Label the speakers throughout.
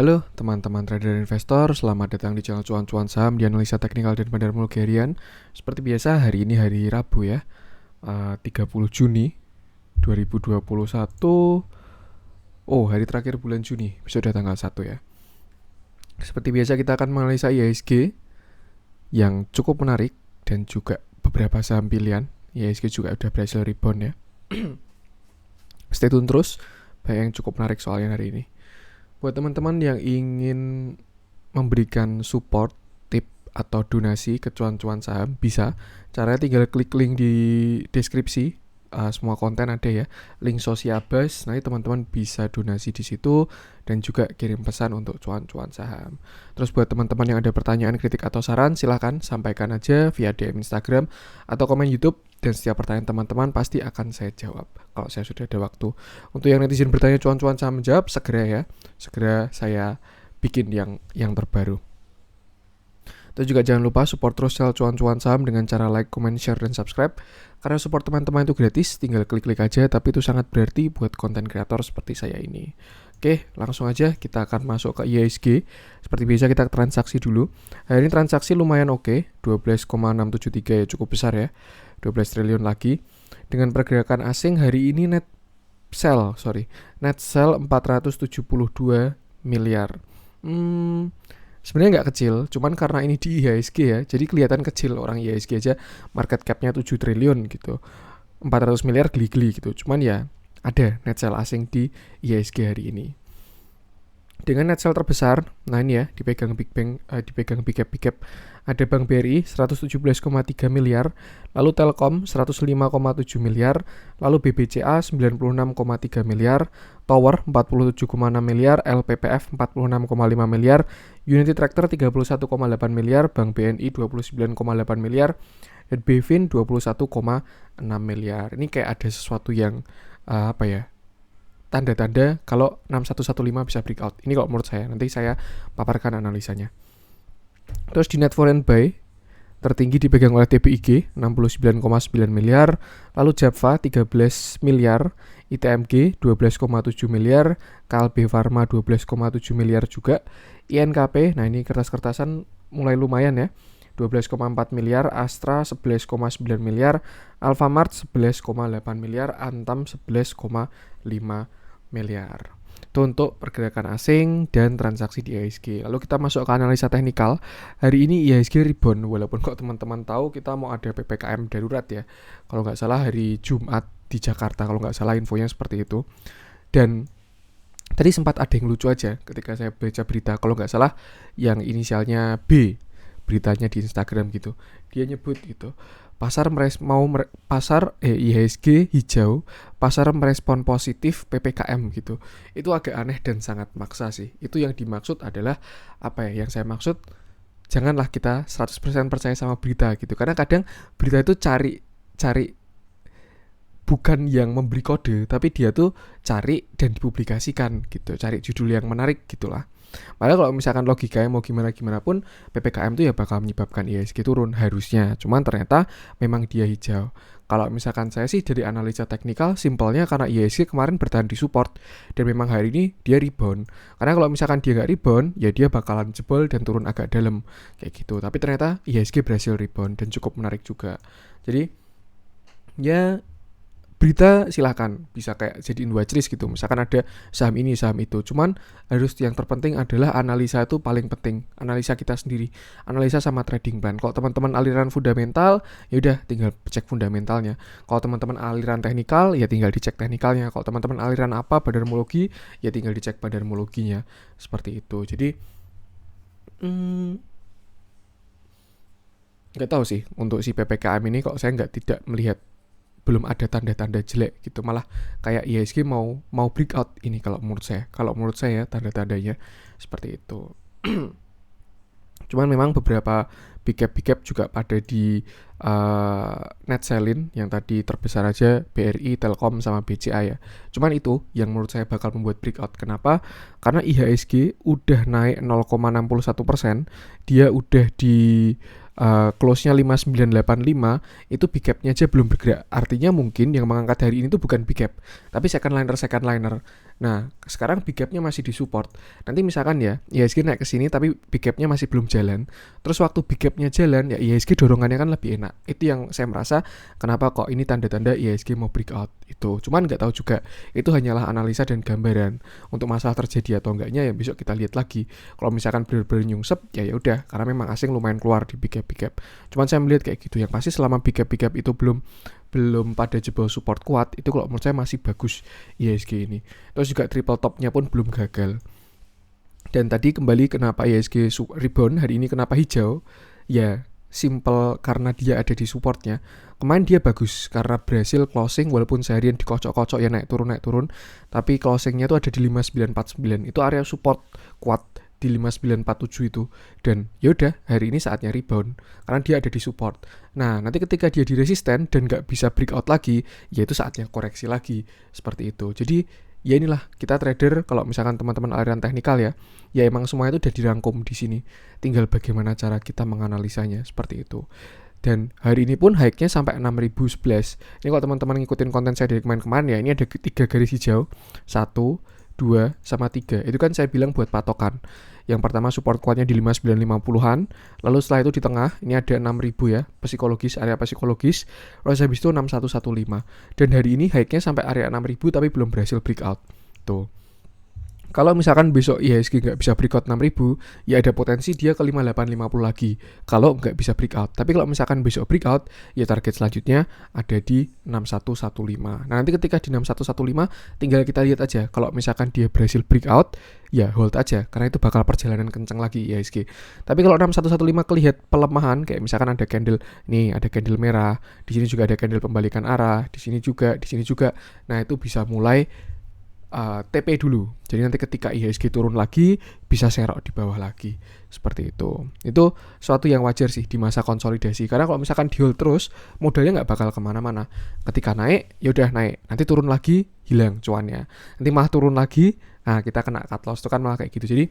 Speaker 1: Halo teman-teman trader dan investor, selamat datang di channel Cuan-Cuan Saham di analisa teknikal dan fundamental harian. Seperti biasa hari ini hari Rabu ya, 30 Juni 2021. Oh, hari terakhir bulan Juni, sudah tanggal 1 ya. Seperti biasa kita akan menganalisa IHSG yang cukup menarik dan juga beberapa saham pilihan. IHSG juga udah berhasil rebound ya. Stay tune terus, banyak yang cukup menarik soalnya hari ini. Buat teman-teman yang ingin memberikan support, tip, atau donasi ke cuan-cuan saham, bisa. Caranya tinggal klik link di deskripsi. Semua konten ada ya, link Sosiabas. Nanti teman-teman bisa donasi di situ dan juga kirim pesan untuk cuan-cuan saham. Terus buat teman-teman yang ada pertanyaan, kritik, atau saran, silahkan sampaikan aja via DM Instagram atau komen YouTube. Dan setiap pertanyaan teman-teman pasti akan saya jawab kalau saya sudah ada waktu. Untuk yang netizen bertanya cuan-cuan saham menjawab, segera ya. Segera saya bikin yang terbaru. Terus juga jangan lupa support terus channel cuan-cuan saham dengan cara like, comment, share, dan subscribe. Karena support teman-teman itu gratis, tinggal klik-klik aja, tapi itu sangat berarti buat konten kreator seperti saya ini. Oke, langsung aja kita akan masuk ke IHSG. Seperti biasa kita transaksi dulu. Hari ini transaksi lumayan oke, 12,673 ya, cukup besar ya. 12 triliun lagi. Dengan pergerakan asing hari ini net sell 472 miliar. Sebenarnya nggak kecil, cuman karena ini di IHSG ya, jadi kelihatan kecil. Orang IHSG aja market cap-nya 7 triliun gitu. 400 miliar geli-geli gitu. Cuman ya ada net sell asing di IHSG hari ini. Dengan net sell terbesar, nah ini ya, dipegang big cap, ada Bank BRI 117,3 miliar, lalu Telkom 105,7 miliar, lalu BBCA 96,3 miliar, Tower 47,6 miliar, LPPF 46,5 miliar, Unity Tractor 31,8 miliar, Bank BNI 29,8 miliar, dan BVIN 21,6 miliar. Ini kayak ada sesuatu yang tanda-tanda kalau 6115 bisa breakout. Ini kalau menurut saya, nanti saya paparkan analisanya. Terus di net foreign buy tertinggi dipegang oleh TBIG 69,9 miliar, lalu Japfa 13 miliar, ITMG 12,7 miliar, KLB Pharma 12,7 miliar juga, INKP, nah ini kertas-kertasan mulai lumayan ya, 12,4 miliar, Astra 11,9 miliar, Alfamart 11,8 miliar, Antam 11,5 miliar. Itu untuk pergerakan asing dan transaksi di IHSG. Lalu kita masuk ke analisa teknikal. Hari ini IHSG rebound, walaupun kok teman-teman tahu kita mau ada PPKM darurat ya. Kalau nggak salah hari Jumat di Jakarta, kalau nggak salah infonya seperti itu. Dan tadi sempat ada yang lucu aja ketika saya baca berita, kalau nggak salah yang inisialnya B, beritanya di Instagram gitu. Dia nyebut gitu, IHSG hijau, pasar merespon positif PPKM gitu. Itu agak aneh dan sangat maksa sih. Itu yang dimaksud adalah yang saya maksud, janganlah kita 100% percaya sama berita gitu. Karena kadang berita itu cari bukan yang memberi kode, tapi dia tuh cari dan dipublikasikan gitu, cari judul yang menarik gitulah. Padahal kalau misalkan logikanya mau gimana pun, PPKM itu ya bakal menyebabkan IHSG turun harusnya. Cuman ternyata memang dia hijau. Kalau misalkan saya sih dari analisa teknikal, simpelnya karena IHSG kemarin bertahan di support dan memang hari ini dia rebound. Karena kalau misalkan dia nggak rebound, ya dia bakalan jebol dan turun agak dalam kayak gitu. Tapi ternyata IHSG berhasil rebound dan cukup menarik juga. Jadi ya berita silahkan bisa kayak jadiin watchlist gitu, misalkan ada saham ini saham itu, cuman harus yang terpenting adalah analisa. Itu paling penting, analisa kita sendiri, analisa sama trading plan. Kalau teman-teman aliran fundamental ya udah tinggal cek fundamentalnya, kalau teman-teman aliran teknikal ya tinggal dicek teknikalnya, kalau teman-teman aliran badarmologi ya tinggal dicek badarmologinya, seperti itu. Jadi nggak tahu sih untuk si PPKM ini, kok saya tidak melihat, belum ada tanda-tanda jelek gitu, malah kayak IHSG mau breakout ini kalau menurut saya tanda-tandanya seperti itu. Cuman memang beberapa big cap juga pada di net selling, yang tadi terbesar aja BRI, Telkom sama BCA ya. Cuman itu yang menurut saya bakal membuat breakout. Kenapa? Karena IHSG udah naik 0,61%, dia udah di close-nya 5985, itu big cap-nya aja belum bergerak. Artinya mungkin yang mengangkat hari ini tuh bukan big cap, tapi second liner. Nah, sekarang big gap-nya masih disupport. Nanti misalkan ya, IHSG naik ke sini tapi big gap-nya masih belum jalan. Terus waktu big gap-nya jalan, ya IHSG dorongannya kan lebih enak. Itu yang saya merasa kenapa kok ini tanda-tanda IHSG mau breakout itu. Cuman nggak tahu juga, itu hanyalah analisa dan gambaran. Untuk masalah terjadi atau enggaknya ya besok kita lihat lagi. Kalau misalkan benar-benar nyungsep, ya udah, karena memang asing lumayan keluar di big gap. Cuman saya melihat kayak gitu. Yang pasti selama big gap itu belum pada jebol support kuat, itu kalau menurut saya masih bagus IHSG ini. Terus juga triple topnya pun belum gagal. Dan tadi kembali kenapa IHSG rebound hari ini, kenapa hijau, ya simple karena dia ada di supportnya. Kemarin dia bagus karena berhasil closing walaupun seharian dikocok-kocok ya naik turun, tapi closingnya tuh ada di 5949, itu area support kuat di 5947 itu. Dan yaudah, hari ini saatnya rebound karena dia ada di support. Nah, nanti ketika dia di resisten dan nggak bisa breakout lagi, ya itu saatnya koreksi lagi, seperti itu. Jadi ya inilah, kita trader kalau misalkan teman-teman aliran teknikal ya emang semua itu udah dirangkum di sini. Tinggal bagaimana cara kita menganalisanya, seperti itu. Dan hari ini pun high-nya sampai 6011. Ini kalau teman-teman ngikutin konten saya dari kemarin-kemarin ya, ini ada 3 garis hijau. 1, 2, sama 3. Itu kan saya bilang buat patokan. Yang pertama support kuatnya di 5950-an. Lalu setelah itu di tengah, ini ada 6000 ya, psikologis, area psikologis. Lalu habis itu 6115. Dan hari ini high-nya sampai area 6000 tapi belum berhasil breakout. Tuh. Kalau misalkan besok IHSG nggak bisa breakout 6000, ya ada potensi dia ke 5850 lagi. Kalau nggak bisa breakout. Tapi kalau misalkan besok breakout, ya target selanjutnya ada di 6115. Nah, nanti ketika di 6115, tinggal kita lihat aja. Kalau misalkan dia berhasil breakout, ya hold aja. Karena itu bakal perjalanan kencang lagi IHSG. Tapi kalau 6115 kelihat pelemahan, kayak misalkan ada candle, nih ada candle merah, di sini juga ada candle pembalikan arah, di sini juga. Nah, itu bisa mulai TP dulu. Jadi nanti ketika IHSG turun lagi, bisa serok di bawah lagi. Seperti itu. Itu suatu yang wajar sih di masa konsolidasi. Karena kalau misalkan di hold terus, modalnya nggak bakal kemana-mana. Ketika naik, ya udah naik. Nanti turun lagi, hilang cuannya. Nanti malah turun lagi, nah kita kena cut loss. Itu kan malah kayak gitu. Jadi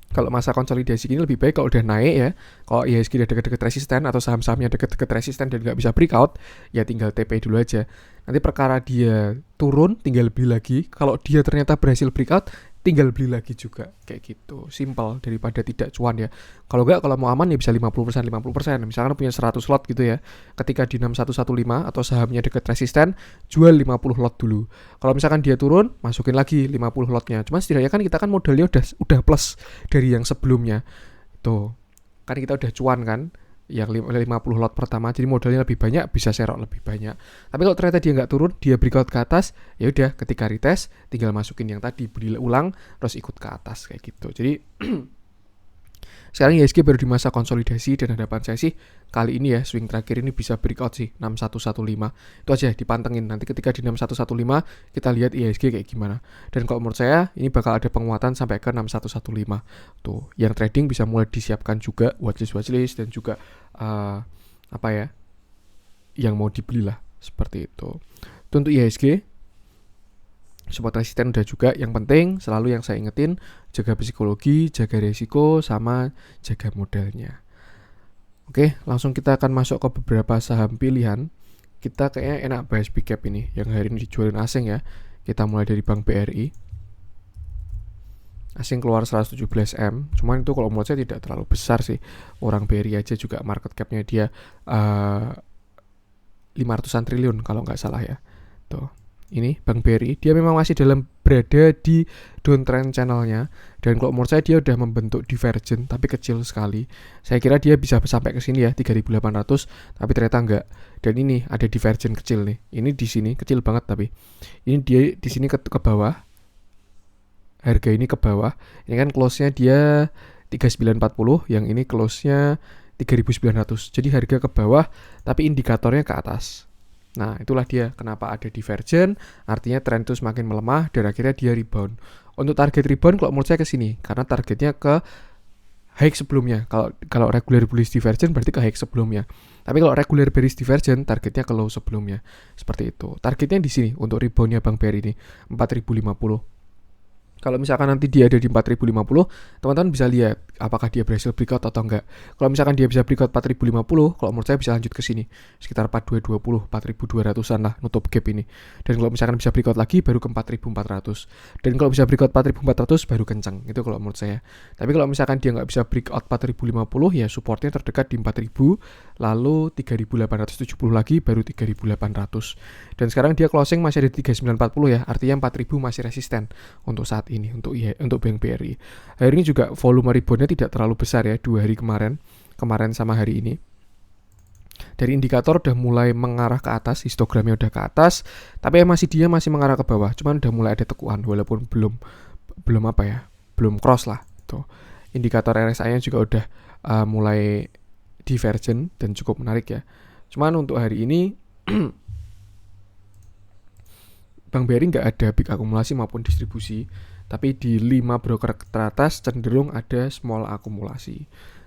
Speaker 1: kalau masa konsolidasi ini lebih baik kalau udah naik ya, kalau IHSG udah deket-deket resisten atau saham-sahamnya deket-deket resisten dan nggak bisa breakout, ya tinggal TP dulu aja. Nanti perkara dia turun, tinggal beli lagi. Kalau dia ternyata berhasil breakout, tinggal beli lagi juga. Kayak gitu, simple daripada tidak cuan ya. Kalau nggak, kalau mau aman ya bisa 50%. Misalkan punya 100 lot gitu ya. Ketika di 6115 atau sahamnya deket resisten, jual 50 lot dulu. Kalau misalkan dia turun, masukin lagi 50 lotnya. Cuma setidaknya kan kita kan modalnya udah plus dari yang sebelumnya. Tuh, kan kita udah cuan kan, yang 50 lot pertama, jadi modalnya lebih banyak, bisa serok lebih banyak. Tapi kalau ternyata dia nggak turun, dia breakout ke atas, ya udah ketika retest tinggal masukin yang tadi, beli ulang terus ikut ke atas kayak gitu. Jadi sekarang IHSG baru di masa konsolidasi dan harapan saya sih kali ini ya swing terakhir ini bisa breakout sih 6115. Itu aja dipantengin, nanti ketika di 6115 kita lihat IHSG kayak gimana. Dan kalau menurut saya ini bakal ada penguatan sampai ke 6115. Tuh, yang trading bisa mulai disiapkan juga watchlist dan juga yang mau dibeli lah, seperti itu. Untuk IHSG support resisten udah juga. Yang penting selalu yang saya ingetin, jaga psikologi, jaga resiko, sama jaga modalnya. Oke, langsung kita akan masuk ke beberapa saham pilihan. Kita kayaknya enak bahas big cap ini yang hari ini dijualin asing ya. Kita mulai dari Bank BRI. Asing keluar 117M. Cuman itu kalau menurut saya tidak terlalu besar sih. Orang BRI aja juga market capnya dia 500-an triliun kalau nggak salah ya. Tuh. Ini Bank BRI, dia memang masih berada di downtrend channelnya, dan kalau menurut saya dia udah membentuk divergen tapi kecil sekali. Saya kira dia bisa sampai ke sini ya 3.800, tapi ternyata enggak. Dan ini ada divergen kecil nih. Ini di sini kecil banget, tapi ini dia di sini ke bawah. Harga ini ke bawah. Ini kan close-nya dia 3940, yang ini close-nya 3.900. Jadi harga ke bawah tapi indikatornya ke atas. Nah, itulah dia kenapa ada divergen, artinya tren itu semakin melemah dan akhirnya dia rebound. Untuk target rebound kalau menurut saya ke sini, karena targetnya ke high sebelumnya. Kalau regular bullish divergen berarti ke high sebelumnya. Tapi kalau regular bearish divergen targetnya ke low sebelumnya. Seperti itu. Targetnya di sini untuk reboundnya Bank BRI ini 4050. Kalau misalkan nanti dia ada di 4050, teman-teman bisa lihat apakah dia berhasil breakout atau enggak. Kalau misalkan dia bisa breakout 4050, kalau menurut saya bisa lanjut ke sini. Sekitar 4220, 4200-an lah nutup gap ini. Dan kalau misalkan bisa breakout lagi baru ke 4400. Dan kalau bisa breakout 4400 baru kencang. Itu kalau menurut saya. Tapi kalau misalkan dia nggak bisa breakout 4050, ya supportnya terdekat di 4000, lalu 3870 lagi baru 3800. Dan sekarang dia closing masih ada di 3940 ya. Artinya 4000 masih resisten untuk saat ini untuk Bank BRI. Hari ini juga volume reboundnya tidak terlalu besar ya, 2 hari kemarin sama hari ini. Dari indikator udah mulai mengarah ke atas, histogramnya udah ke atas, tapi dia masih mengarah ke bawah. Cuman udah mulai ada tekuan walaupun belum apa ya, belum cross lah. Tuh. Indikator RSI-nya juga udah mulai divergent dan cukup menarik ya. Cuman untuk hari ini Bank BRI nggak ada big akumulasi maupun distribusi, tapi di 5 broker teratas cenderung ada small akumulasi.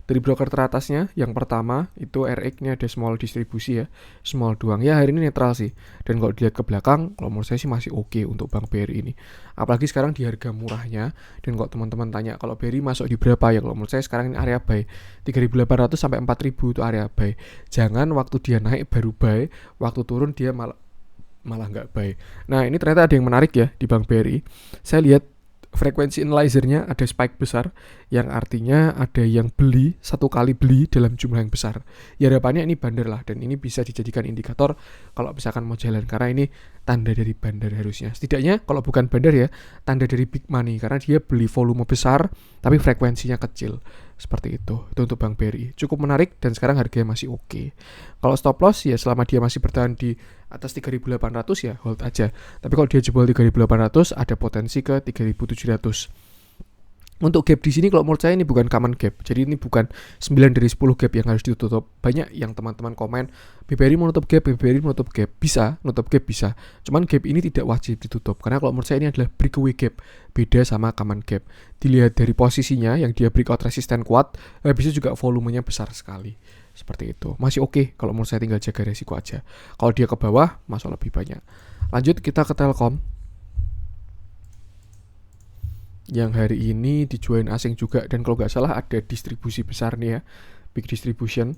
Speaker 1: Dari broker teratasnya, yang pertama itu RX-nya ada small distribusi ya, small doang. Ya hari ini netral sih. Dan kalau dilihat ke belakang, kalau menurut saya sih masih oke untuk Bank BRI ini. Apalagi sekarang di harga murahnya. Dan kalau teman-teman tanya kalau BRI masuk di berapa ya, kalau menurut saya sekarang ini area buy 3.800 sampai 4.000 itu area buy. Jangan waktu dia naik baru buy, waktu turun dia malah nggak buy. Nah ini ternyata ada yang menarik ya di Bank BRI. Saya lihat frekuensi analyzer-nya ada spike besar, yang artinya ada yang beli, satu kali beli dalam jumlah yang besar. Ya harapannya ini bandar lah, dan ini bisa dijadikan indikator kalau misalkan mau jalan, karena ini tanda dari bandar harusnya. Setidaknya kalau bukan bandar ya, tanda dari big money, karena dia beli volume besar tapi frekuensinya kecil. Seperti itu untuk Bank BRI. Cukup menarik dan sekarang harganya masih oke. Kalau stop loss ya selama dia masih bertahan di atas 3.800 ya hold aja. Tapi kalau dia jebol 3.800 ada potensi ke 3.700. Untuk gap di sini kalau menurut saya ini bukan common gap. Jadi ini bukan 9 dari 10 gap yang harus ditutup. Banyak yang teman-teman komen, BBRI menutup gap, BBRI menutup gap. Bisa, menutup gap bisa. Cuman gap ini tidak wajib ditutup. Karena kalau menurut saya ini adalah breakaway gap. Beda sama common gap. Dilihat dari posisinya yang dia breakout resisten kuat, habisnya juga volumenya besar sekali. Seperti itu. Masih oke kalau menurut saya, tinggal jaga resiko aja. Kalau dia ke bawah, masuk lebih banyak. Lanjut kita ke Telkom. Yang hari ini dijualin asing juga, dan kalau nggak salah ada distribusi besar nih ya, big distribution,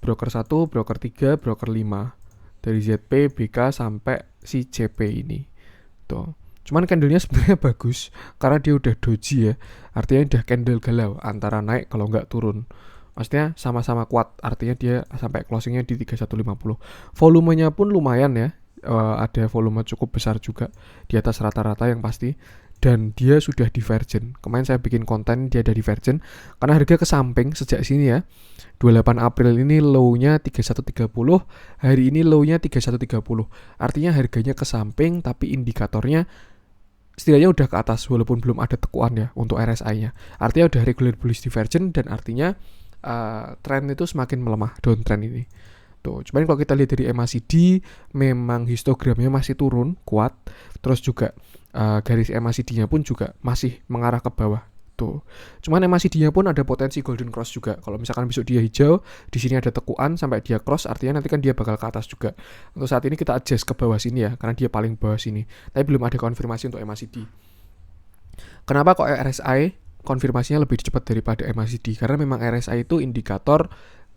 Speaker 1: broker 1, broker 3, broker 5, dari ZP, BK sampai si CP ini tuh. Cuman candlenya sebenarnya bagus karena dia udah doji ya, artinya udah candle galau antara naik kalau nggak turun. Maksudnya sama-sama kuat, artinya dia sampai closingnya di 3150. Volumenya pun lumayan ya, ada volume cukup besar juga di atas rata-rata yang pasti. Dan dia sudah divergent. Kemarin saya bikin konten dia ada divergent karena harga ke samping sejak sini ya. 28 April ini low-nya 3130, hari ini low-nya 3130. Artinya harganya ke samping tapi indikatornya setidaknya udah ke atas walaupun belum ada tekuan ya untuk RSI-nya. Artinya udah regular bullish divergent, dan artinya tren itu semakin melemah, downtrend ini. Tuh, cuman kalau kita lihat dari MACD memang histogramnya masih turun kuat, terus juga garis MACD-nya pun juga masih mengarah ke bawah. Tuh. Cuman MACD-nya pun ada potensi golden cross juga. Kalau misalkan besok dia hijau, di sini ada tekuan sampai dia cross, artinya nanti kan dia bakal ke atas juga. Untuk saat ini kita adjust ke bawah sini ya, karena dia paling bawah sini. Tapi belum ada konfirmasi untuk MACD. Kenapa kok RSI konfirmasinya lebih cepat daripada MACD? Karena memang RSI itu indikator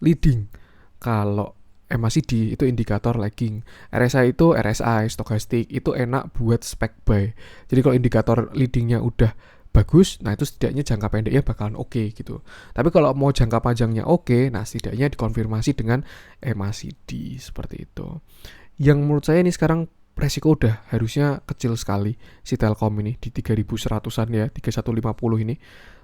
Speaker 1: leading. Kalau MACD itu indikator lagging. RSI itu RSI, stokastik, itu enak buat spec buy. Jadi kalau indikator leadingnya udah bagus, nah itu setidaknya jangka pendeknya bakalan oke gitu. Tapi kalau mau jangka panjangnya oke, nah setidaknya dikonfirmasi dengan MACD seperti itu. Yang menurut saya ini sekarang resiko udah harusnya kecil sekali si Telkom ini di 3100-an ya, 3150 ini.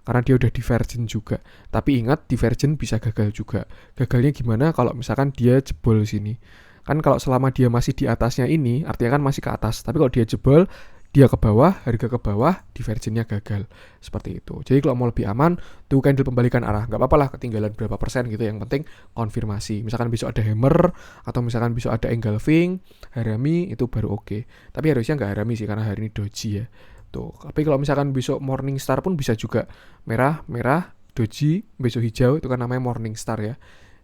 Speaker 1: Karena dia udah divergent juga. Tapi ingat, divergent bisa gagal juga. Gagalnya gimana kalau misalkan dia jebol sini? Kan kalau selama dia masih di atasnya ini, artinya kan masih ke atas. Tapi kalau dia jebol, dia ke bawah, harga ke bawah, divergentnya gagal. Seperti itu. Jadi kalau mau lebih aman, tuh candle pembalikan arah. Nggak apa-apa lah ketinggalan berapa persen gitu. Yang penting konfirmasi. Misalkan besok ada hammer, atau misalkan besok ada engulfing, harami, itu baru oke. Tapi harusnya nggak harami sih, karena hari ini doji ya. Tuh. Tapi kalau misalkan besok morning star pun bisa juga merah, doji, besok hijau, itu kan namanya morning star ya.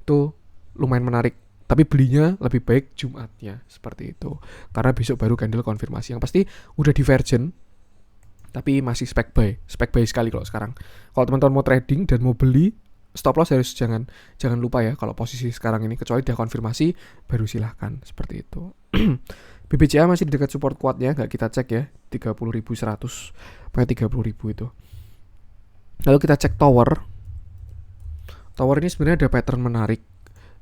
Speaker 1: Itu lumayan menarik. Tapi belinya lebih baik Jumatnya, seperti itu. Karena besok baru candle konfirmasi. Yang pasti udah divergent. Tapi masih spec buy sekali kalau sekarang. Kalau teman-teman mau trading dan mau beli, stop loss harus jangan lupa ya kalau posisi sekarang ini, kecuali dia konfirmasi baru silahkan, seperti itu. BBCA masih di dekat support kuatnya, nggak kita cek ya, 30.100 sampai 30.000 itu. Lalu kita cek tower ini sebenarnya ada pattern menarik,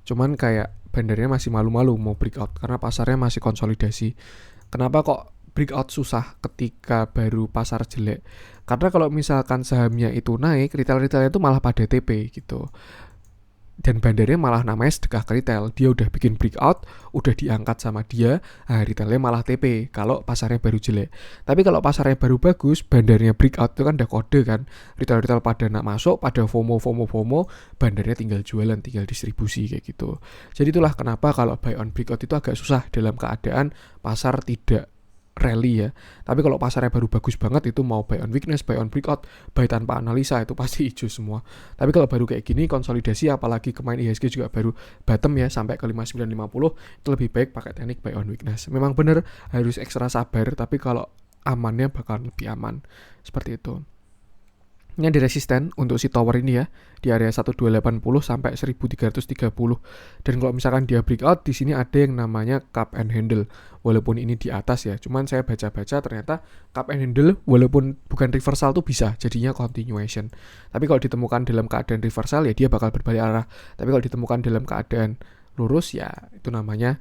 Speaker 1: cuman kayak bandarnya masih malu-malu mau breakout karena pasarnya masih konsolidasi. Kenapa kok breakout susah ketika baru pasar jelek? Karena kalau misalkan sahamnya itu naik, retail-retailnya itu malah pada TP gitu. Dan bandarnya malah namanya sedekah ke retail. Dia udah bikin breakout, udah diangkat sama dia, retailnya malah TP kalau pasarnya baru jelek. Tapi kalau pasarnya baru bagus, bandarnya breakout itu kan udah kode kan. Retail-retail pada nak masuk, pada FOMO, bandarnya tinggal jualan, tinggal distribusi kayak gitu. Jadi itulah kenapa kalau buy on breakout itu agak susah dalam keadaan pasar tidak rally ya. Tapi kalau pasarnya baru bagus banget, itu mau buy on weakness, buy on breakout, buy tanpa analisa, itu pasti hijau semua. Tapi kalau baru kayak gini konsolidasi, apalagi kemarin IHSG juga baru bottom ya sampai ke 5950, itu lebih baik pakai teknik buy on weakness. Memang bener harus ekstra sabar, tapi kalau amannya bakal lebih aman. Seperti itu. Ini ada resisten untuk si tower ini ya, di area 1280 sampai 1330. Dan kalau misalkan dia breakout, di sini ada yang namanya cup and handle. Walaupun ini di atas ya, cuman saya baca-baca ternyata cup and handle walaupun bukan reversal tuh bisa jadinya continuation. Tapi kalau ditemukan dalam keadaan reversal ya dia bakal berbalik arah. Tapi kalau ditemukan dalam keadaan lurus ya itu namanya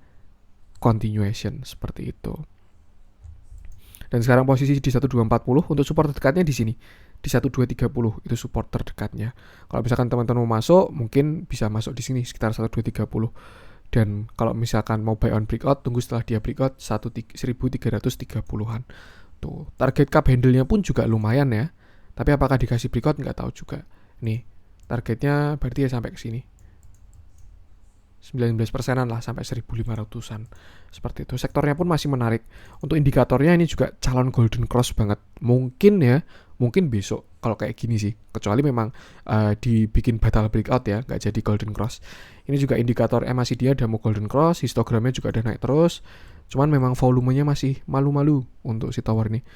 Speaker 1: continuation, seperti itu. Dan sekarang posisi di 1240, untuk support terdekatnya di sini di 1230 itu support terdekatnya. Kalau misalkan teman-teman mau masuk, mungkin bisa masuk di sini sekitar 1230. Dan kalau misalkan mau buy on breakout, tunggu setelah dia breakout 1330-an. Tuh, target cup handle-nya pun juga lumayan ya. Tapi apakah dikasih breakout nggak tahu juga. Nih, targetnya berarti ya sampai ke sini. 19%-an lah sampai 1.500-an. Seperti itu. Sektornya pun masih menarik. Untuk indikatornya ini juga calon golden cross banget. Mungkin besok kalau kayak gini sih. Kecuali memang dibikin batal breakout ya, nggak jadi golden cross. Ini juga indikator MACD dia udah mau golden cross, histogramnya juga udah naik terus. Cuman memang volumenya masih malu-malu untuk si tower ini.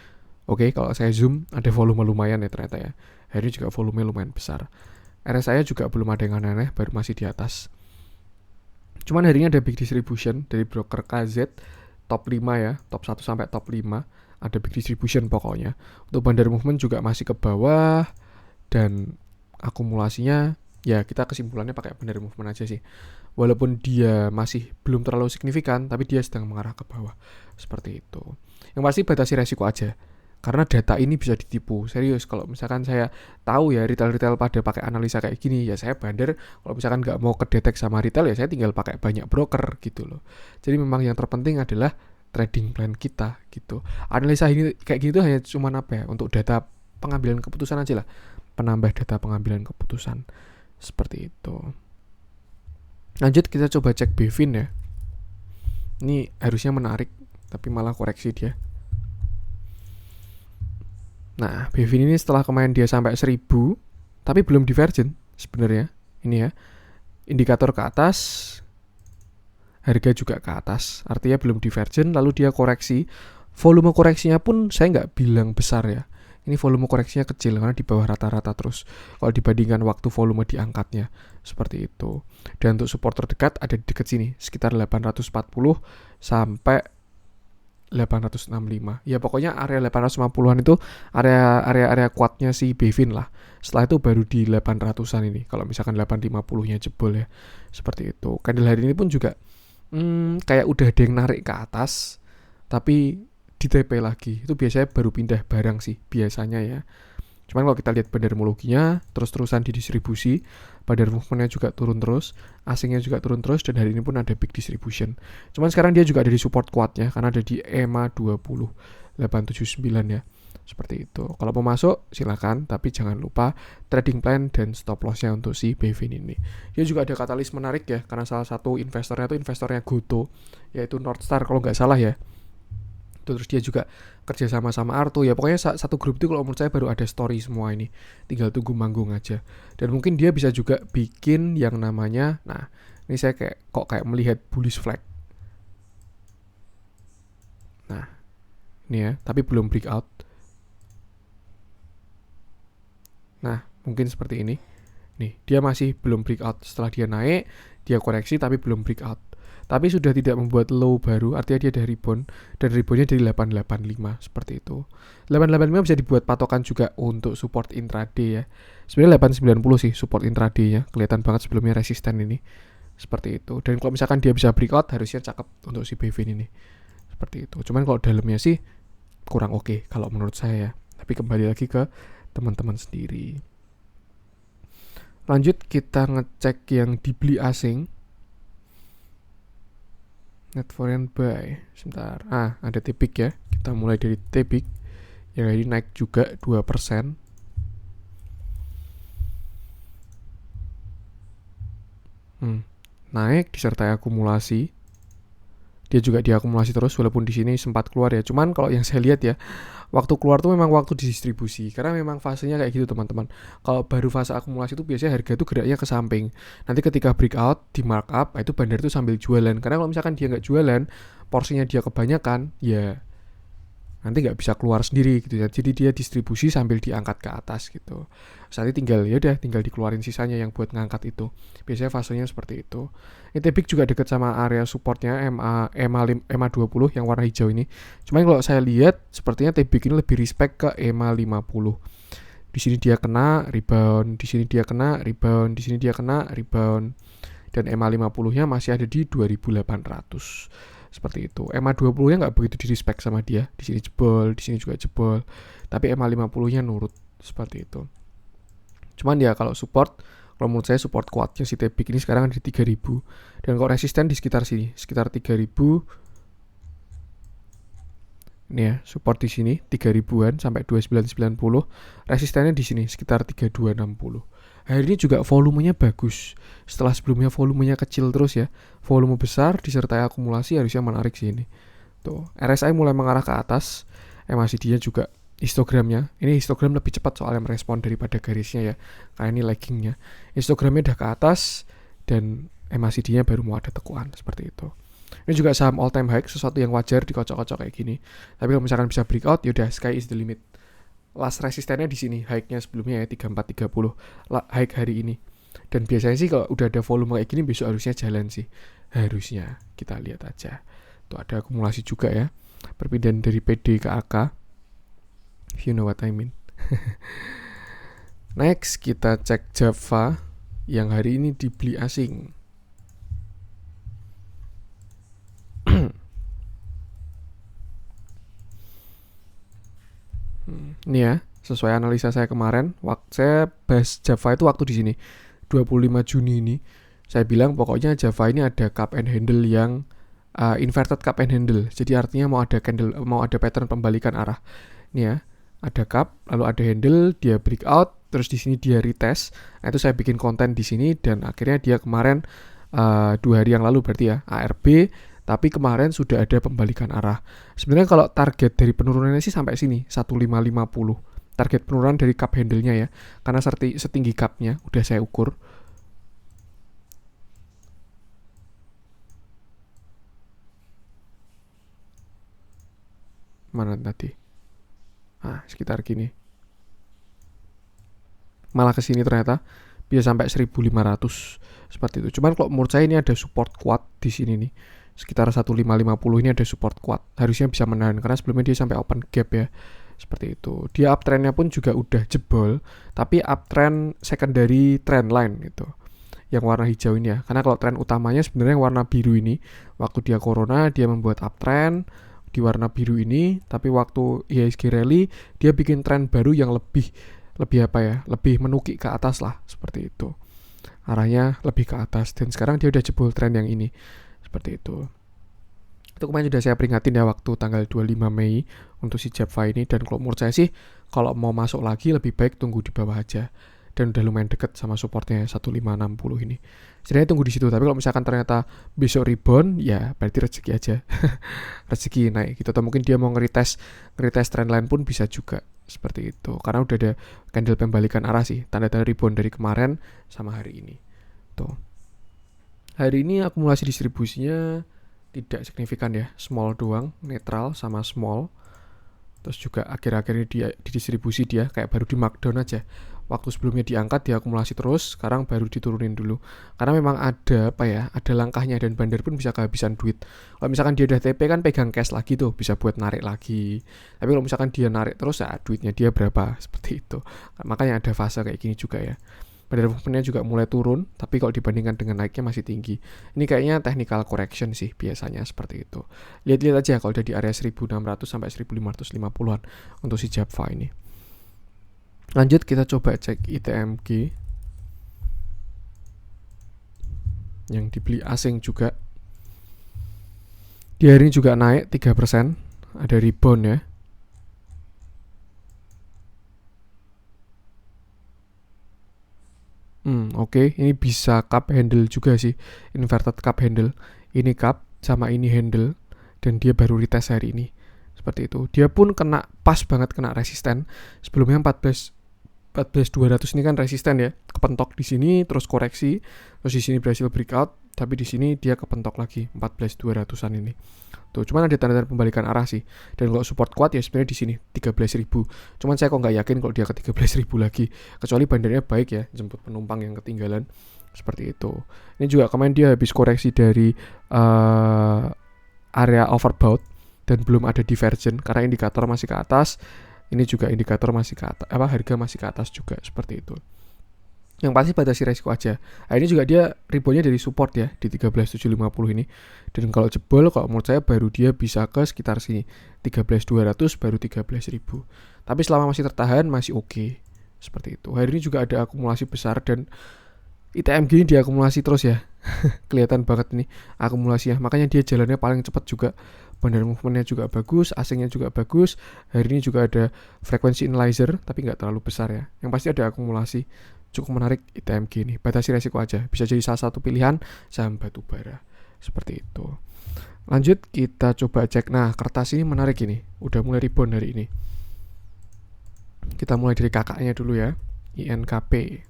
Speaker 1: Oke, kalau saya zoom ada volume lumayan ya ternyata ya. Hari ini juga volume lumayan besar. RSI juga belum ada yang aneh-aneh, baru masih di atas. Cuman hari ini ada big distribution dari broker KZ, top 5 ya, top 1 sampai top 5. Ada big distribution pokoknya. Untuk bandar movement juga masih ke bawah, dan akumulasinya ya kita kesimpulannya pakai bandar movement aja sih. Walaupun dia masih belum terlalu signifikan, tapi dia sedang mengarah ke bawah. Seperti itu. Yang pasti batasi resiko aja. Karena data ini bisa ditipu. Serius, kalau misalkan saya tahu ya retail-retail pada pakai analisa kayak gini, ya saya bandar. Kalau misalkan nggak mau kedetek sama retail, ya saya tinggal pakai banyak broker gitu loh. Jadi memang yang terpenting adalah trading plan kita gitu. Analisa ini kayak gitu hanya cuma apa ya, untuk data pengambilan keputusan aja lah. Penambah data pengambilan keputusan. Seperti itu. Lanjut kita coba cek BVIN ya. Ini harusnya menarik, tapi malah koreksi dia. Nah, BVIN ini setelah kemarin dia sampai 1000, tapi belum divergent sebenarnya. Ini ya, indikator ke atas, harga juga ke atas, artinya belum divergent. Lalu dia koreksi, volume koreksinya pun saya nggak bilang besar ya. Ini volume koreksinya kecil karena di bawah rata-rata terus. Kalau dibandingkan waktu volume diangkatnya, seperti itu. Dan untuk support terdekat ada di dekat sini, sekitar 840 sampai 865. Ya pokoknya area 850-an itu area kuatnya si BVIN lah. Setelah itu baru di 800-an ini. Kalau misalkan 850-nya jebol ya. Seperti itu. Candle hari ini pun juga kayak udah ada yang narik ke atas, tapi di TP lagi. Itu biasanya baru pindah barang sih biasanya ya. Cuman kalau kita lihat bandarmologinya terus-terusan didistribusi, bandar movementnya juga turun terus, asingnya juga turun terus, dan hari ini pun ada big distribution. Cuman sekarang dia juga ada di support kuatnya karena ada di EMA 20 879 ya. Seperti itu. Kalau mau masuk silakan, tapi jangan lupa trading plan dan stop lossnya untuk si BVIN ini. Dia juga ada katalis menarik ya, karena salah satu investornya itu investornya Goto, yaitu Northstar kalau nggak salah ya. Terus dia juga kerja sama Arto ya, pokoknya satu grup itu kalau menurut saya baru ada story semua ini, tinggal tunggu manggung aja. Dan mungkin dia bisa juga bikin yang namanya, nah ini saya kayak melihat bullish flag. Nah ini ya, tapi belum breakout. Nah, mungkin seperti ini. Nih, dia masih belum breakout. Setelah dia naik, dia koreksi tapi belum breakout. Tapi sudah tidak membuat low baru, artinya dia ada rebound. Dan reboundnya dari 885, seperti itu. 885 bisa dibuat patokan juga untuk support intraday ya. Sebenarnya 890 sih support intraday-nya. Kelihatan banget sebelumnya resisten ini. Seperti itu. Dan kalau misalkan dia bisa breakout, harusnya cakep untuk si Bevin ini. Seperti itu. Cuman kalau dalamnya sih kurang oke kalau menurut saya ya. Tapi kembali lagi ke teman-teman sendiri. Lanjut kita ngecek yang dibeli asing. Net foreign buy. Sebentar. Ada TPIC ya. Kita mulai dari TPIC. Yang ini naik juga 2%. Naik disertai akumulasi. Dia juga diakumulasi terus walaupun di sini sempat keluar ya. Cuman kalau yang saya lihat ya, waktu keluar tuh memang waktu didistribusi. Karena memang fasenya kayak gitu teman-teman. Kalau baru fase akumulasi itu biasanya harga itu geraknya ke samping. Nanti ketika breakout di markup, itu bandar itu sambil jualan. Karena kalau misalkan dia nggak jualan, porsinya dia kebanyakan, ya nanti nggak bisa keluar sendiri gitu ya. Jadi dia distribusi sambil diangkat ke atas gitu. Saat ini tinggal dikeluarin sisanya yang buat ngangkat itu. Biasanya fasenya seperti itu. TPIC juga dekat sama area supportnya EMA 20 yang warna hijau ini. Cuman kalau saya lihat sepertinya TPIC ini lebih respect ke EMA 50. Di sini dia kena rebound, di sini dia kena rebound, di sini dia kena rebound. Dan EMA 50-nya masih ada di 2800. Seperti itu. EMA 20-nya nggak begitu di-respect sama dia. Di sini jebol, di sini juga jebol. Tapi EMA 50-nya nurut seperti itu. Cuman ya kalau support, kalau menurut saya support kuatnya si TPIC ini sekarang di 3000. Dan kalau resisten di sekitar sini, sekitar 3000. Ini ya, support di sini 3000-an sampai 2990. Resistennya di sini sekitar 3260. Hari ini juga volumenya bagus. Setelah sebelumnya volumenya kecil terus ya. Volume besar disertai akumulasi harusnya menarik sih ini. Tuh, RSI mulai mengarah ke atas. MACD-nya juga histogramnya. Ini histogram lebih cepat soalnya merespon daripada garisnya ya. Karena ini laggingnya. Histogramnya udah ke atas dan MACD-nya baru mau ada tekuan seperti itu. Ini juga saham all time high, sesuatu yang wajar dikocok-kocok kayak gini. Tapi kalau misalkan bisa breakout, yaudah sky is the limit. Last resistennya di sini, high-nya sebelumnya ya 3430 high hari ini. Dan biasanya sih kalau udah ada volume kayak gini besok harusnya jalan sih. Harusnya kita lihat aja. Tuh ada akumulasi juga ya. Perpindahan dari PD ke AK. If you know what I mean. Next kita cek Java yang hari ini dibeli asing. Ini ya, sesuai analisa saya kemarin, saya bahas Java itu waktu di sini 25 Juni ini. Saya bilang pokoknya Java ini ada cup and handle yang inverted cup and handle. Jadi artinya mau ada pattern pembalikan arah. Ini ya, ada cup, lalu ada handle, dia breakout, terus di sini dia retest. Nah, itu saya bikin konten di sini dan akhirnya dia kemarin 2 hari yang lalu berarti ya ARB. Tapi kemarin sudah ada pembalikan arah. Sebenarnya kalau target dari penurunannya sih sampai sini, 1550. Target penurunan dari cup handle-nya ya. Karena setinggi cup-nya udah saya ukur. Mana tadi? Sekitar gini. Malah ke sini ternyata bisa sampai 1500 seperti itu. Cuman kalau menurut saya ini ada support kuat di sini nih. Sekitar 1550 ini ada support kuat. Harusnya bisa menahan karena sebelumnya dia sampai open gap ya. Seperti itu. Dia uptrendnya pun juga udah jebol, tapi uptrend secondary trend line gitu. Yang warna hijau ini ya. Karena kalau trend utamanya sebenarnya warna biru ini. Waktu dia corona dia membuat uptrend di warna biru ini, tapi waktu IHSG rally dia bikin trend baru yang lebih lebih menukik ke atas lah, seperti itu. Arahnya lebih ke atas dan sekarang dia udah jebol trend yang ini. Seperti itu. Itu kemarin sudah saya peringatin ya waktu tanggal 25 Mei untuk si Java ini. Dan kalau menurut saya sih kalau mau masuk lagi lebih baik tunggu di bawah aja. Dan udah lumayan deket sama supportnya 1560 ini. Sebenarnya tunggu di situ. Tapi kalau misalkan ternyata besok rebound, ya berarti rezeki aja. Rezeki naik gitu. Atau mungkin dia mau ngeretest trendline pun bisa juga. Seperti itu. Karena udah ada candle pembalikan arah sih. Tanda-tanda rebound dari kemarin sama hari ini. Tuh. Hari ini akumulasi distribusinya tidak signifikan ya, small doang, netral sama small. Terus juga akhir-akhir ini dia didistribusi dia kayak baru di markdown aja. waktu sebelumnya diangkat, diakumulasi terus, sekarang baru diturunin dulu. Karena memang ada ada langkahnya, dan bandar pun bisa kehabisan duit. Kalau misalkan dia udah TP kan pegang cash lagi tuh, bisa buat narik lagi. Tapi kalau misalkan dia narik terus, ya duitnya dia berapa, seperti itu. Makanya ada fase kayak gini juga ya. Bandar movementnya juga mulai turun, tapi kalau dibandingkan dengan naiknya masih tinggi. Ini kayaknya technical correction sih biasanya, seperti itu. Lihat-lihat aja kalau udah di area 1600 sampai 1550-an untuk si JAPFA ini. Lanjut kita coba cek ITMG yang dibeli asing juga. Di hari ini juga naik 3%, ada rebound ya. Oke. Ini bisa cup handle juga sih, inverted cup handle. Ini cup sama ini handle, dan dia baru retest hari ini. Seperti itu. Dia pun kena pas banget, kena resisten. Sebelumnya 14.200 ini kan resisten ya, kepentok di sini terus koreksi, terus di sini berhasil breakout, tapi di sini dia kepentok lagi 14.200-an ini. Tuh, cuman ada tanda-tanda pembalikan arah sih. Dan kalau support kuat ya sebenarnya di sini 13.000. Cuman saya kok nggak yakin kalau dia ke 13.000 lagi, kecuali bandarnya baik ya, jemput penumpang yang ketinggalan. Seperti itu. Ini juga kemarin dia habis koreksi dari area overbought dan belum ada divergent karena indikator masih ke atas. Ini juga indikator masih ke atas, harga masih ke atas juga, seperti itu. Yang pasti batasi resiko aja. Nah, ini juga dia reboundnya dari support ya, di 13.750 ini. Dan kalau jebol, kalau menurut saya baru dia bisa ke sekitar sini, 13.200 baru 13.000. Tapi selama masih tertahan, masih oke. Seperti itu. Hari ini juga ada akumulasi besar, dan ITMG ini diakumulasi terus ya. Kelihatan banget nih akumulasinya. Makanya dia jalannya paling cepat juga. Bandar movementnya juga bagus, asingnya juga bagus. Hari ini juga ada frekuensi analyzer, tapi nggak terlalu besar ya. Yang pasti ada akumulasi. Cukup menarik ITMG ini. Batasi resiko aja. Bisa jadi salah satu pilihan saham batubara. Seperti itu. Lanjut kita coba cek. Nah, kertas ini menarik ini. Udah mulai rebound hari ini. Kita mulai dari kakaknya dulu ya. INKP.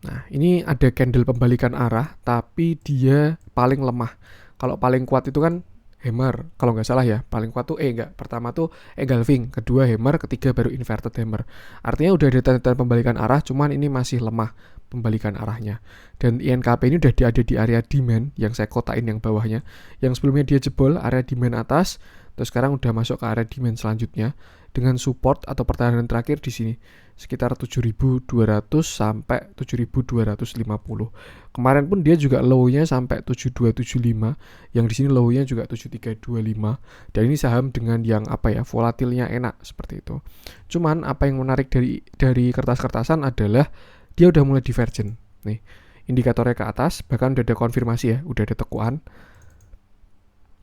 Speaker 1: Nah, ini ada candle pembalikan arah, tapi dia paling lemah. Kalau paling kuat itu kan hammer, kalau nggak salah ya. Paling kuat tuh pertama tuh engulfing, kedua hammer, ketiga baru inverted hammer. Artinya udah ada tanda-tanda pembalikan arah, cuman ini masih lemah pembalikan arahnya. Dan INKP ini udah ada di area demand yang saya kotain yang bawahnya. Yang sebelumnya dia jebol area demand atas, terus sekarang udah masuk ke area demand selanjutnya dengan support atau pertahanan terakhir di sini sekitar 7.200 sampai 7.250. Kemarin pun dia juga low-nya sampai 7.275, yang di sini low-nya juga 7.325. Dan ini saham dengan yang volatilnya enak seperti itu. Cuman apa yang menarik dari kertas-kertasan adalah dia udah mulai divergent. Nih, indikatornya ke atas, bahkan udah ada konfirmasi ya, udah ada tekuan.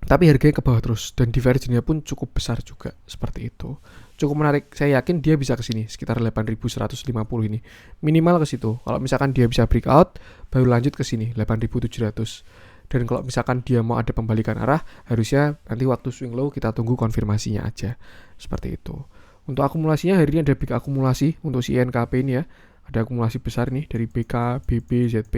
Speaker 1: Tapi harganya ke bawah terus, dan divergennya pun cukup besar juga, seperti itu. Cukup menarik, saya yakin dia bisa ke sini sekitar 8.150 ini. Minimal ke situ. Kalau misalkan dia bisa breakout, baru lanjut ke sini 8.700. Dan kalau misalkan dia mau ada pembalikan arah, harusnya nanti waktu swing low kita tunggu konfirmasinya aja. Seperti itu. Untuk akumulasinya hari ini ada big akumulasi untuk si INKP ini ya. Ada akumulasi besar nih dari BK, BP, ZP.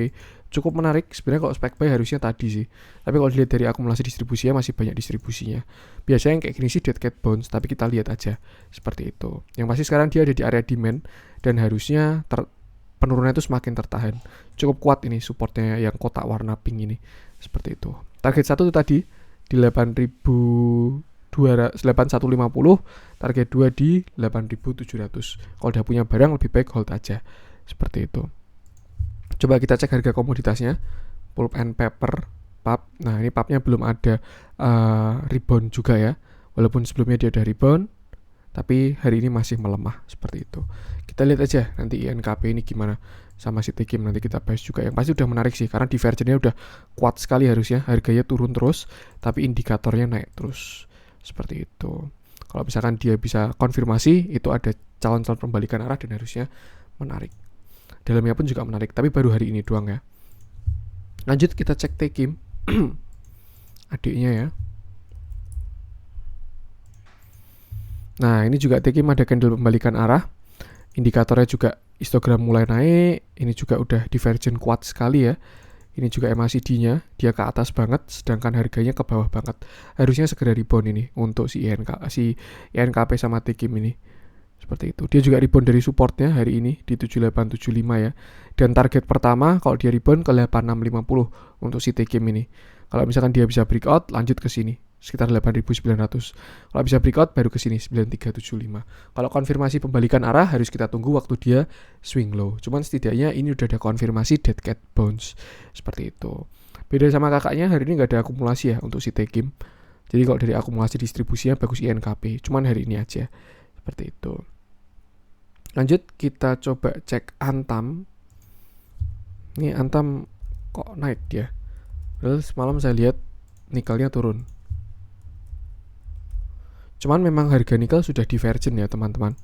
Speaker 1: Cukup menarik. Sebenarnya kalau spek buy harusnya tadi sih. Tapi kalau dilihat dari akumulasi distribusinya masih banyak distribusinya. Biasanya yang kayak gini sih dead cat bounce, tapi kita lihat aja seperti itu. Yang pasti sekarang dia ada di area demand, dan harusnya penurunannya itu semakin tertahan. Cukup kuat ini supportnya yang kotak warna pink ini. Seperti itu. Target 1 itu tadi di 8.150, target 2 di 8.700. Kalau udah punya barang lebih baik hold aja. Seperti itu. Coba kita cek harga komoditasnya. Pulp and paper, pulp. Nah, ini pulpnya belum ada rebound juga ya. Walaupun sebelumnya dia ada rebound, tapi hari ini masih melemah seperti itu. Kita lihat aja nanti INKP ini gimana sama si Tekim, nanti kita bahas juga. Yang pasti udah menarik sih karena divergennya udah kuat sekali harusnya. Harganya turun terus, tapi indikatornya naik terus. Seperti itu. Kalau misalkan dia bisa konfirmasi, itu ada calon-calon pembalikan arah dan harusnya menarik. Dalamnya pun juga menarik, tapi baru hari ini doang ya. Lanjut kita cek Tekim. Adiknya ya. Nah, ini juga Tekim ada candle pembalikan arah. Indikatornya juga histogram mulai naik. Ini juga udah divergent kuat sekali ya. Ini juga MACD-nya, dia ke atas banget, sedangkan harganya ke bawah banget. Harusnya segera rebound ini untuk si INKP sama Tekim ini. Seperti itu. Dia juga rebound dari supportnya hari ini di 7875 ya. Dan target pertama kalau dia rebound ke 8650 untuk si T-Game ini. Kalau misalkan dia bisa breakout, lanjut ke sini sekitar 8900. Kalau bisa breakout baru ke sini 9375. Kalau konfirmasi pembalikan arah harus kita tunggu waktu dia swing low. Cuman setidaknya ini udah ada konfirmasi dead cat bounce. Seperti itu. Beda sama kakaknya, hari ini nggak ada akumulasi ya untuk si T-Game. Jadi kalau dari akumulasi distribusinya bagus INKP. Cuman hari ini aja. Seperti itu. Lanjut kita coba cek Antam. Ini Antam kok naik dia. Terus semalam saya lihat nikelnya turun. Cuman memang harga nikel sudah divergent ya teman-teman.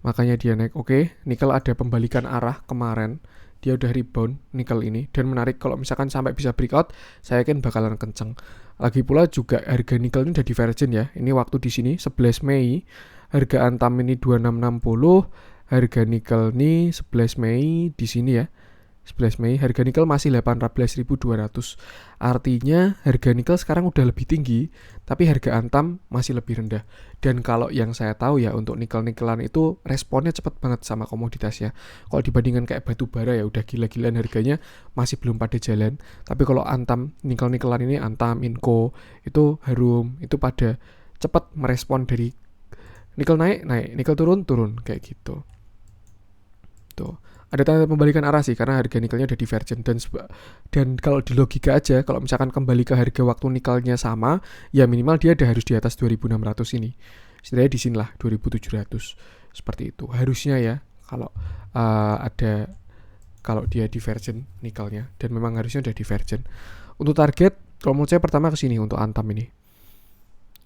Speaker 1: Makanya dia naik. Oke, nikel ada pembalikan arah kemarin. Dia udah rebound nikel ini. Dan menarik kalau misalkan sampai bisa breakout, saya yakin bakalan kenceng. Lagi pula juga harga nikel ini udah divergent ya. Ini waktu di sini 11 Mei. Harga Antam ini 2660. Harga nikel ini 11 Mei di sini ya. 11 Mei harga nikel masih 18.200. Artinya harga nikel sekarang udah lebih tinggi, tapi harga Antam masih lebih rendah. Dan kalau yang saya tahu ya untuk nikel-nikelan itu responnya cepat banget sama komoditasnya. Kalau dibandingkan kayak batu bara ya udah gila-gilaan harganya masih belum pada jalan. Tapi kalau Antam nikel-nikelan ini Antam, Inco itu Harum itu pada cepat merespon dari nikel naik, nikel turun kayak gitu. Tuh. Ada tanda pembalikan arah sih karena harga nikelnya udah divergent dan kalau di logika aja kalau misalkan kembali ke harga waktu nikelnya sama ya minimal dia harus di atas 2600 ini. Setidaknya di sini lah 2700 seperti itu harusnya ya kalau kalau dia divergent nikelnya dan memang harusnya udah divergent. Untuk target kalau menurut saya pertama ke sini untuk Antam ini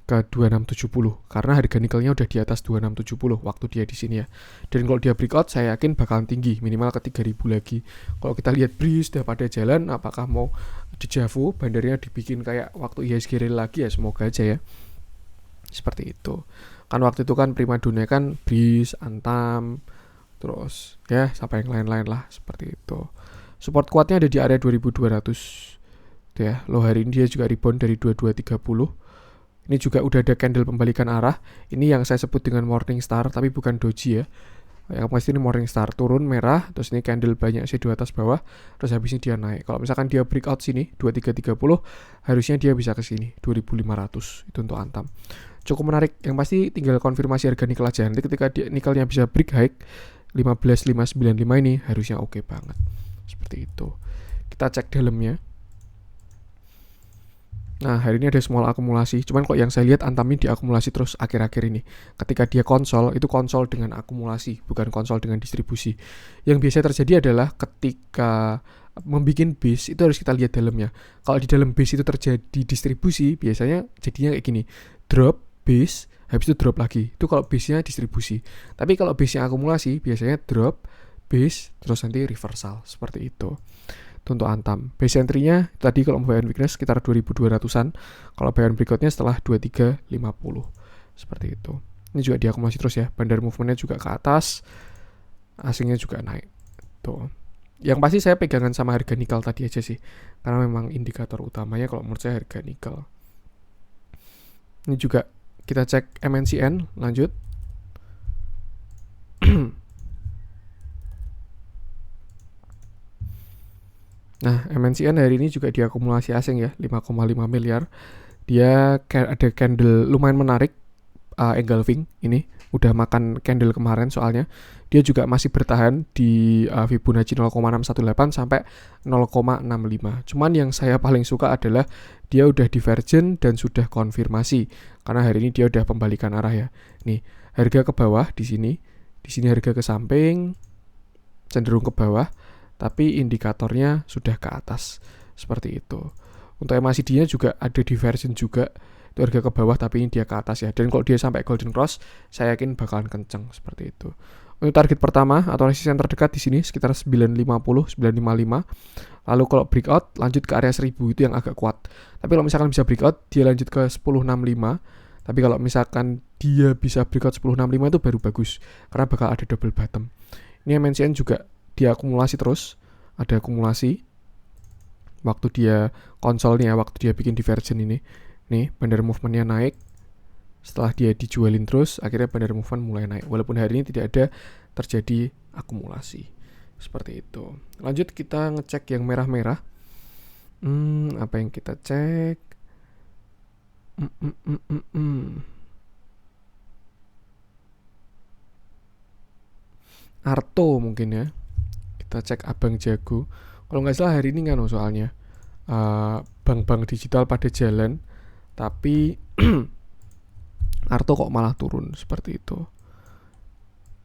Speaker 1: ke 2670 karena harga nikelnya udah di atas 2670 waktu dia di sini ya. Dan kalau dia breakout saya yakin bakalan tinggi minimal ke 3000 lagi. Kalau kita lihat breeze udah pada jalan apakah mau di Javu bandarnya dibikin kayak waktu IHSG lagi ya semoga aja ya. Seperti itu. Kan waktu itu kan primadona kan breeze, Antam terus ya sampai yang lain-lain lah seperti itu. Support kuatnya ada di area 2200. Tuh ya, low hari ini dia juga rebound dari 2230. Ini juga udah ada candle pembalikan arah. Ini yang saya sebut dengan morning star, tapi bukan doji ya. Yang pasti ini morning star turun merah, terus ini candle banyak shadow atas bawah, terus habis ini dia naik. Kalau misalkan dia breakout sini 2330, harusnya dia bisa ke sini 2500 itu untuk Antam. Cukup menarik. Yang pasti tinggal konfirmasi harga nikel aja. Nanti ketika nikelnya bisa break high 15595 ini harusnya oke banget. Seperti itu. Kita cek dalamnya. Nah hari ini ada small akumulasi. Cuman kok yang saya lihat Antam ini diakumulasi terus akhir-akhir ini. Ketika dia konsol, itu konsol dengan akumulasi, bukan konsol dengan distribusi. Yang biasa terjadi adalah ketika membuat base itu harus kita lihat dalamnya. Kalau di dalam base itu terjadi distribusi, biasanya jadinya kayak gini. Drop, base, habis itu drop lagi. Itu kalau base-nya distribusi. Tapi kalau base-nya akumulasi, biasanya drop, base, terus nanti reversal. Seperti itu. Untuk Antam. Base entry-nya tadi kalau buy and weakness sekitar 2200-an. Kalau buy and breakout-nya setelah 2350. Seperti itu. Ini juga diakumulasi terus ya. Bandar movement-nya juga ke atas. Asingnya juga naik. Tuh. Yang pasti saya pegangan sama harga nikel tadi aja sih. Karena memang indikator utamanya kalau menurut saya harga nikel. Ini juga kita cek MNCN. Lanjut. Nah, MNCN hari ini juga diakumulasi asing ya, 5,5 miliar. Dia ada candle lumayan menarik, engulfing ini. Udah makan candle kemarin soalnya. Dia juga masih bertahan di Fibonacci 0,618 sampai 0,65. Cuman yang saya paling suka adalah dia udah divergent dan sudah konfirmasi. Karena hari ini dia udah pembalikan arah ya. Nih, harga ke bawah di sini. Di sini harga ke samping, cenderung ke bawah. Tapi indikatornya sudah ke atas seperti itu. Untuk MACD-nya juga ada divergent juga, itu harga ke bawah tapi ini dia ke atas ya. Dan kalau dia sampai golden cross, saya yakin bakalan kenceng seperti itu. Untuk target pertama atau resisten terdekat di sini sekitar 950, 955. Lalu kalau breakout lanjut ke area 1000 itu yang agak kuat. Tapi kalau misalkan bisa breakout, dia lanjut ke 1065. Tapi kalau misalkan dia bisa breakout 1065 itu baru bagus karena bakal ada double bottom. Ini MNCN juga dia akumulasi terus, ada akumulasi waktu dia konsol nih ya, waktu dia bikin divergent ini. Nih, bandar movementnya naik Setelah dia dijualin terus, akhirnya Bandar Move On mulai naik. Walaupun hari ini tidak ada terjadi akumulasi. Seperti itu. Lanjut kita ngecek yang merah-merah. Apa yang kita cek? Arto mungkin ya. Kita cek Abang Jago. Kalau nggak salah hari ini kan soalnya bank-bank digital pada jalan, tapi Arto kok malah turun seperti itu.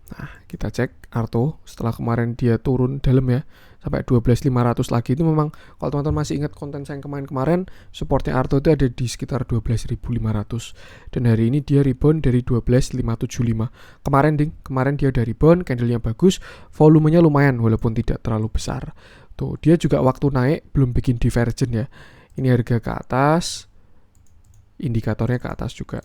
Speaker 1: Nah, kita cek Arto setelah kemarin dia turun dalam ya sampai 12.500 lagi. Itu memang kalau teman-teman masih ingat konten saya kemarin, supportnya Arto itu ada di sekitar 12.500 dan hari ini dia rebound dari 12.575. Kemarin dia udah rebound, candlenya bagus, volumenya lumayan walaupun tidak terlalu besar. Tuh, dia juga waktu naik belum bikin divergen ya. Ini harga ke atas, indikatornya ke atas juga.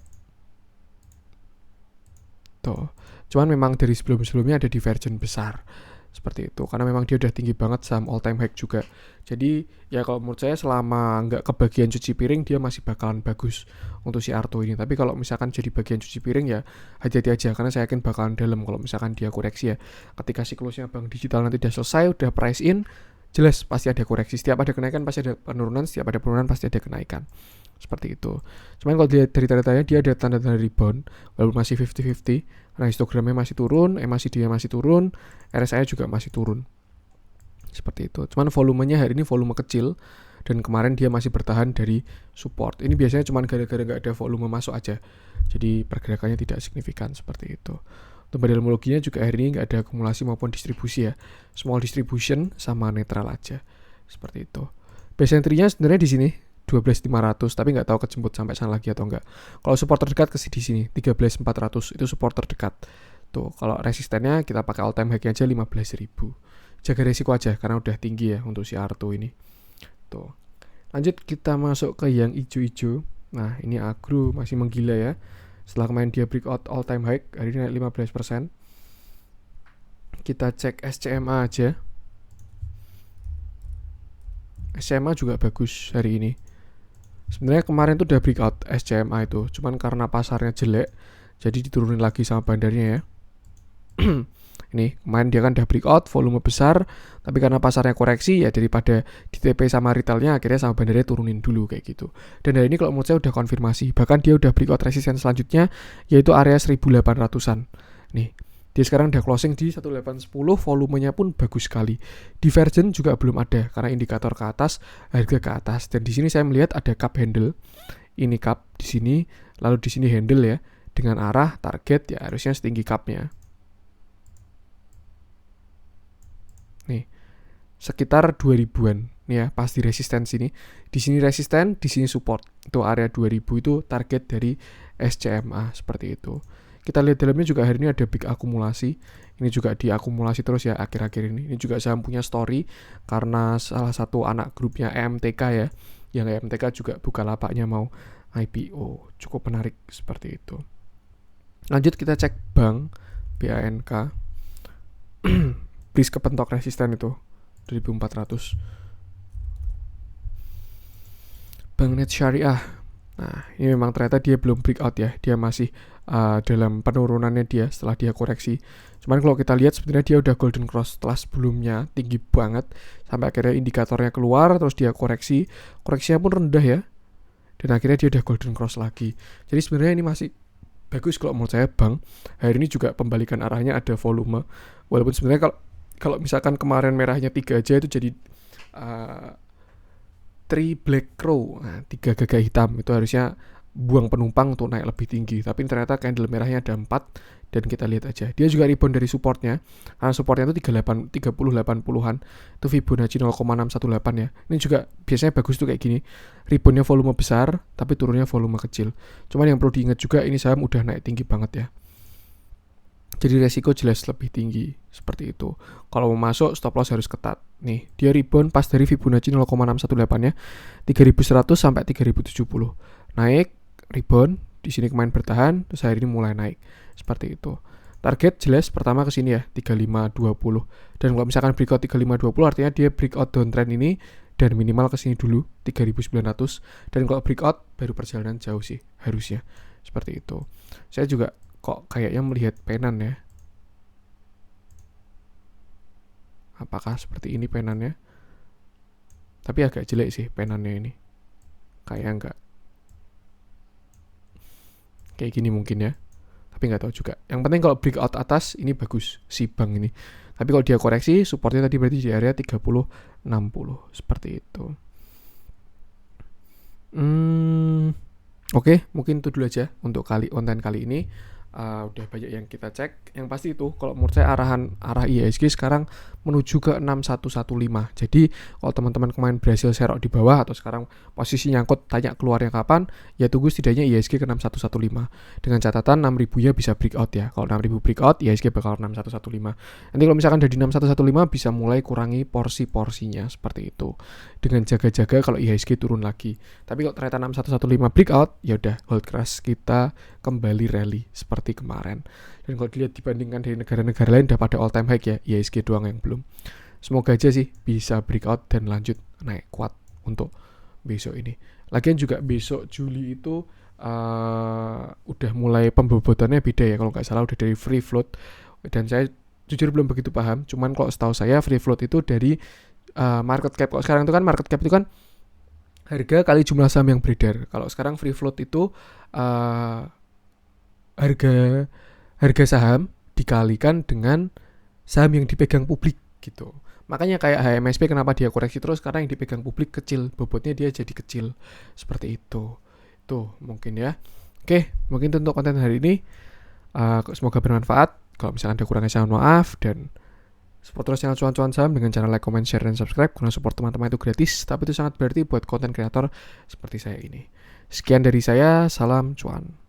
Speaker 1: Tuh. Cuman memang dari sebelum-sebelumnya ada divergen besar. Seperti itu. Karena memang dia udah tinggi banget saham all time high juga. Jadi ya kalau menurut saya selama nggak kebagian cuci piring dia masih bakalan bagus untuk si Arto ini. Tapi kalau misalkan jadi bagian cuci piring ya hati-hati aja. Karena saya yakin bakalan dalam kalau misalkan dia koreksi ya. Ketika siklusnya bank digital nanti udah selesai, udah price in, jelas pasti ada koreksi. Setiap ada kenaikan pasti ada penurunan, setiap ada penurunan pasti ada kenaikan. Seperti itu. Cuman kalau dilihat dari tanda-tandanya dia ada tanda-tanda rebound walaupun masih 50-50 karena histogramnya masih turun, MACD-nya masih turun, RSI juga masih turun. Seperti itu. Cuman volumenya hari ini volume kecil dan kemarin dia masih bertahan dari support. Ini biasanya cuman gara-gara nggak ada volume masuk aja. Jadi pergerakannya tidak signifikan seperti itu. Untuk model-modologinya juga hari ini nggak ada akumulasi maupun distribusi ya. Small distribution sama netral aja. Seperti itu. Base entry-nya sebenarnya di sini 12.500 tapi nggak tahu kejemput sampai sana lagi atau enggak. Kalau support terdekat ke di sini 13.400 itu support terdekat. Tuh, kalau resistennya kita pakai all time high aja 15.000. Jaga resiko aja karena udah tinggi ya untuk si Arto ini. Tuh. Lanjut kita masuk ke yang hijau-hijau. Nah, ini Agro masih menggila ya. Setelah kemarin dia breakout all time high, hari ini naik 15%. Kita cek SCMA aja. SCMA juga bagus hari ini. Sebenarnya kemarin tuh udah breakout SCMA itu, cuman karena pasarnya jelek, jadi diturunin lagi sama bandarnya ya. Ini kemarin dia kan udah breakout, volume besar, tapi karena pasarnya koreksi ya daripada di TP sama retailnya, akhirnya sama bandarnya turunin dulu kayak gitu. Dan hari ini kalau menurut saya udah konfirmasi, bahkan dia udah breakout resisten selanjutnya, yaitu area 1.800-an. Nih, dia sekarang udah closing di 1810, volumenya pun bagus sekali. Divergen juga belum ada karena indikator ke atas, harga ke atas. Dan di sini saya melihat ada cup handle. Ini cup di sini, lalu di sini handle ya, dengan arah target ya harusnya setinggi cupnya. Nih, sekitar 2000-an. Nih ya, pas di resisten sini. Di sini resisten, di sini support. Itu area 2000 itu target dari SCMA seperti itu. Kita lihat dalamnya juga hari ini ada big akumulasi. Ini juga diakumulasi terus ya akhir-akhir ini. Ini juga saham punya story karena salah satu anak grupnya EMTK ya. Yang EMTK juga buka lapaknya mau IPO. Cukup menarik seperti itu. Lanjut kita cek bank BANK. Please kepentok resisten itu 2400. Bank Net Syariah. Nah, ini memang ternyata dia belum breakout ya. Dia masih dalam penurunannya dia setelah dia koreksi. Cuman kalau kita lihat sebenarnya dia udah golden cross setelah sebelumnya tinggi banget sampai akhirnya indikatornya keluar terus dia koreksi. Koreksinya pun rendah ya. Dan akhirnya dia udah golden cross lagi. Jadi sebenarnya ini masih bagus kalau menurut saya bank. Hari ini juga pembalikan arahnya ada volume. Walaupun sebenarnya kalau misalkan kemarin merahnya 3 aja itu jadi 3 black crow, 3 gagak hitam itu harusnya buang penumpang untuk naik lebih tinggi. Tapi ternyata candle merahnya ada 4 dan kita lihat aja. Dia juga rebound dari supportnya. Karena supportnya itu 30-80an. Itu Fibonacci 0,618 ya. Ini juga biasanya bagus tuh kayak gini. Reboundnya volume besar tapi turunnya volume kecil. Cuman yang perlu diingat juga ini saham udah naik tinggi banget ya. Jadi resiko jelas lebih tinggi seperti itu. Kalau mau masuk stop loss harus ketat. Nih, dia rebound pas dari Fibonacci 0,618-nya 3100 sampai 3070. Naik, rebound, di sini kemarin bertahan, terus hari ini mulai naik. Seperti itu. Target jelas pertama ke sini ya, 3520. Dan kalau misalkan breakout 3520 artinya dia breakout downtrend ini dan minimal ke sini dulu 3900. Dan kalau breakout baru perjalanan jauh sih harusnya. Seperti itu. Saya juga kok kayaknya melihat penan ya. Apakah seperti ini penannya? Tapi agak jelek sih penannya ini. Kayak enggak. Kayak gini mungkin ya. Tapi nggak tahu juga. Yang penting kalau breakout atas ini bagus si bank ini. Tapi kalau dia koreksi supportnya tadi berarti di area 30-60 seperti itu. Oke, mungkin itu dulu aja untuk konten kali ini. Udah banyak yang kita cek. Yang pasti itu kalau menurut saya arah IHSG sekarang menuju ke 6115. Jadi kalau teman-teman kemarin berhasil serok di bawah atau sekarang posisi nyangkut tanya keluarnya kapan, ya tunggu setidaknya IHSG ke 6115. Dengan catatan 6000-nya bisa breakout ya. Kalau 6000 breakout, IHSG bakal 6115. Nanti kalau misalkan dari 6115 bisa mulai kurangi porsi-porsinya seperti itu. Dengan jaga-jaga kalau IHSG turun lagi. Tapi kalau ternyata 6115 breakout, ya udah hold crush kita kembali rally seperti kemarin. Dan kalau dilihat dibandingkan dari negara-negara lain udah pada all time high ya, IHSG doang yang belum. Semoga aja sih bisa breakout dan lanjut naik kuat untuk besok ini. Lagian juga besok Juli itu udah mulai pembobotannya beda ya, kalau nggak salah udah dari free float. Dan saya jujur belum begitu paham, cuman kalau setahu saya free float itu dari market cap. Kalau sekarang itu kan market cap itu kan harga kali jumlah saham yang beredar. Kalau sekarang free float itu harga saham dikalikan dengan saham yang dipegang publik gitu. Makanya kayak HMSP kenapa dia koreksi terus, karena yang dipegang publik kecil, bobotnya dia jadi kecil. Seperti itu. Tuh mungkin ya. Oke, mungkin itu untuk konten hari ini. Semoga bermanfaat. Kalau misalkan ada kurangnya saya mohon maaf, dan support terus channel cuan-cuan saham dengan cara like, comment, share, dan subscribe. Karena support teman-teman itu gratis, tapi itu sangat berarti buat konten kreator seperti saya ini. Sekian dari saya, salam cuan.